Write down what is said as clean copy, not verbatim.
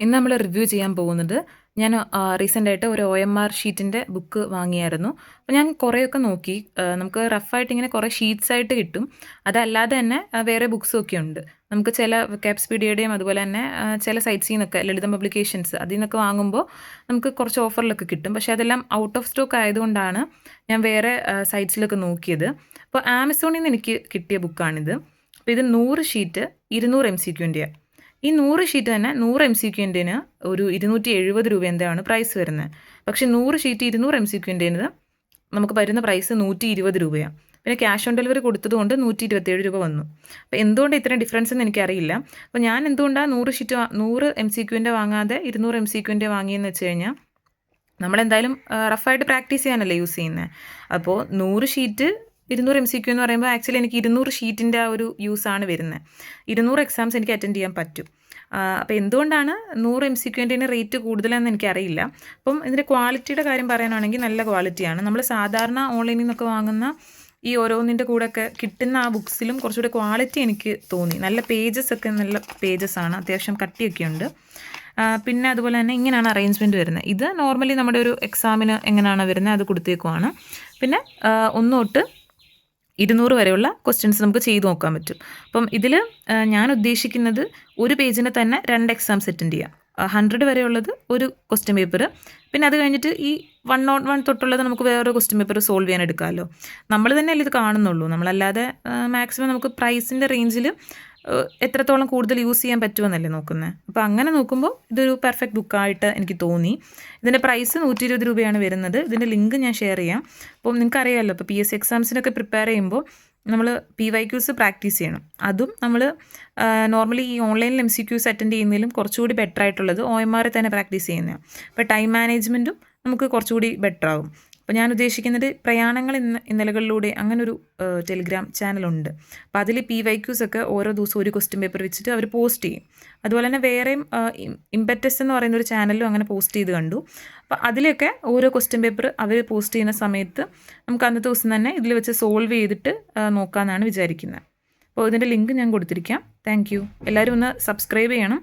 ഇന്ന് നമ്മൾ റിവ്യൂ ചെയ്യാൻ പോകുന്നത് ഞാൻ റീസെൻ്റായിട്ട് ഒരു OMR ഷീറ്റിൻ്റെ ബുക്ക് വാങ്ങിയായിരുന്നു. അപ്പോൾ ഞാൻ കുറേയൊക്കെ നോക്കി. നമുക്ക് റഫായിട്ട് ഇങ്ങനെ കുറേ ഷീറ്റ്സ് ആയിട്ട് കിട്ടും. അതല്ലാതെ തന്നെ വേറെ ബുക്സും ഒക്കെ ഉണ്ട്. നമുക്ക് ചില കാപ്സ്പീഡിയയുടെയും അതുപോലെ തന്നെ ചില സൈറ്റ്സിൽ നിന്നൊക്കെ ലളിതം പബ്ലിക്കേഷൻസ് അതിൽ നിന്നൊക്കെ വാങ്ങുമ്പോൾ നമുക്ക് കുറച്ച് ഓഫറിലൊക്കെ കിട്ടും. പക്ഷേ അതെല്ലാം ഔട്ട് ഓഫ് സ്റ്റോക്ക് ആയതുകൊണ്ടാണ് ഞാൻ വേറെ സൈറ്റ്സിലൊക്കെ നോക്കിയത്. അപ്പോൾ ആമസോണിൽ നിന്ന് എനിക്ക് കിട്ടിയ ബുക്കാണിത്. അപ്പോൾ ഇത് 100 ഷീറ്റ് 200 MCQൻ്റെയാണ്. ഈ 100 ഷീറ്റ് തന്നെ 100 MCQൻ്റെന് ഒരു 270 രൂപ എന്താണ് പ്രൈസ് വരുന്നത്. പക്ഷേ 100 ഷീറ്റ് 200 MCQൻ്റെന് നമുക്ക് വരുന്ന പ്രൈസ് 120 രൂപയാണ്. പിന്നെ ക്യാഷ് ഓൺ ഡെലിവറി കൊടുത്തതുകൊണ്ട് 127 രൂപ വന്നു. അപ്പോൾ എന്തുകൊണ്ട് ഇത്രയും ഡിഫറൻസ് എന്ന് എനിക്കറിയില്ല. അപ്പോൾ ഞാൻ എന്തുകൊണ്ടാണ് 100 ഷീറ്റ് 100 MCQൻ്റെ വാങ്ങാതെ 200 MCQൻ്റെ വാങ്ങിയെന്ന് വെച്ച് കഴിഞ്ഞാൽ നമ്മളെന്തായാലും റഫായിട്ട് പ്രാക്ടീസ് ചെയ്യാനല്ലേ യൂസ് ചെയ്യുന്നത്. അപ്പോൾ 100 ഷീറ്റ് 200 MCQ എന്ന് പറയുമ്പോൾ ആക്ച്വലി എനിക്ക് 200 ഷീറ്റിൻ്റെ ആ ഒരു യൂസാണ് വരുന്നത്. 200 എക്സാംസ് എനിക്ക് അറ്റൻഡ് ചെയ്യാൻ പറ്റും. അപ്പോൾ എന്തുകൊണ്ടാണ് 100 MCQൻ്റെ റേറ്റ് കൂടുതലെന്ന് എനിക്കറിയില്ല. അപ്പം ഇതിൻ്റെ ക്വാളിറ്റിയുടെ കാര്യം പറയാനാണെങ്കിൽ നല്ല ക്വാളിറ്റിയാണ്. നമ്മൾ സാധാരണ ഓൺലൈനിൽ നിന്നൊക്കെ വാങ്ങുന്ന ഈ ഓരോന്നിൻ്റെ കൂടെയൊക്കെ കിട്ടുന്ന ആ ബുക്സിലും കുറച്ചുകൂടെ ക്വാളിറ്റി എനിക്ക് തോന്നി. നല്ല പേജസ് ഒക്കെ നല്ല പേജസ് ആണ്, അത്യാവശ്യം കട്ടിയൊക്കെ ഉണ്ട്. പിന്നെ അതുപോലെ തന്നെ ഇങ്ങനെയാണ് അറേഞ്ച്മെൻറ്റ് വരുന്നത്. ഇത് നോർമലി നമ്മുടെ ഒരു എക്സാമിന് എങ്ങനെയാണ് വരുന്നത് അത് കൊടുത്തേക്കുവാണ്. പിന്നെ 1 തൊട്ട് 200 വരെയുള്ള ക്വസ്റ്റ്യൻസ് നമുക്ക് ചെയ്ത് നോക്കാൻ പറ്റും. അപ്പം ഇതിൽ ഞാൻ ഉദ്ദേശിക്കുന്നത് ഒരു പേജിന് തന്നെ 2 എക്സാംസ് അറ്റൻഡ് ചെയ്യാം. 100 വരെയുള്ളത് ഒരു ക്വസ്റ്റ്യൻ പേപ്പർ, പിന്നെ അത് കഴിഞ്ഞിട്ട് ഈ 101 തൊട്ടുള്ളത് നമുക്ക് വേറൊരു ക്വസ്റ്റ്യൻ പേപ്പർ സോൾവ് ചെയ്യാൻ എടുക്കാമല്ലോ. നമ്മൾ തന്നെയല്ലേ ഇത് കാണുന്നുള്ളൂ. നമ്മളല്ലാതെ മാക്സിമം നമുക്ക് പ്രൈസിൻ്റെ റേഞ്ചിൽ എത്രത്തോളം കൂടുതൽ യൂസ് ചെയ്യാൻ പറ്റുമെന്നല്ലേ നോക്കുന്നത്. അപ്പോൾ അങ്ങനെ നോക്കുമ്പോൾ ഇതൊരു പെർഫെക്റ്റ് ബുക്കായിട്ട് എനിക്ക് തോന്നി. ഇതിൻ്റെ പ്രൈസ് 120 രൂപയാണ് വരുന്നത്. ഇതിൻ്റെ ലിങ്ക് ഞാൻ ഷെയർ ചെയ്യാം. അപ്പം നിങ്ങൾക്കറിയാമല്ലോ, ഇപ്പോൾ PSC എക്സാംസിനൊക്കെ പ്രിപ്പയർ ചെയ്യുമ്പോൾ നമ്മൾ PYQs പ്രാക്ടീസ് ചെയ്യണം. അതും നമ്മൾ നോർമലി ഈ ഓൺലൈനിൽ MCQs അറ്റൻഡ് ചെയ്യുന്നതിലും കുറച്ചുകൂടി ബെറ്റർ ആയിട്ടുള്ളത് OMR തന്നെ പ്രാക്ടീസ് ചെയ്യുന്നതാണ്. അപ്പോൾ ടൈം മാനേജ്മെൻറ്റും നമുക്ക് കുറച്ചുകൂടി ബെറ്റർ ആകും. അപ്പോൾ ഞാൻ ഉദ്ദേശിക്കുന്നത് പ്രയാണങ്ങൾ ഇന്നലകളിലൂടെ അങ്ങനൊരു ടെലിഗ്രാം ചാനലുണ്ട്. അപ്പോൾ അതിൽ PYQs ഒക്കെ ഓരോ ദിവസവും ഒരു ക്വസ്റ്റ്യൻ പേപ്പർ വെച്ചിട്ട് അവർ പോസ്റ്റ് ചെയ്യും. അതുപോലെ തന്നെ വേറെയും ഇംപെറ്റസ് എന്ന് പറയുന്ന ഒരു ചാനലും അങ്ങനെ പോസ്റ്റ് ചെയ്ത് കണ്ടു. അപ്പോൾ അതിലൊക്കെ ഓരോ ക്വസ്റ്റ്യൻ പേപ്പർ അവർ പോസ്റ്റ് ചെയ്യുന്ന സമയത്ത് നമുക്ക് അന്നത്തെ ദിവസം തന്നെ ഇതിൽ വെച്ച് സോൾവ് ചെയ്തിട്ട് നോക്കാമെന്നാണ് വിചാരിക്കുന്നത്. അപ്പോൾ ഇതിൻ്റെ ലിങ്ക് ഞാൻ കൊടുത്തിരിക്കാം. Thank you. എല്ലാവരും ഒന്ന് സബ്സ്ക്രൈബ് ചെയ്യണം.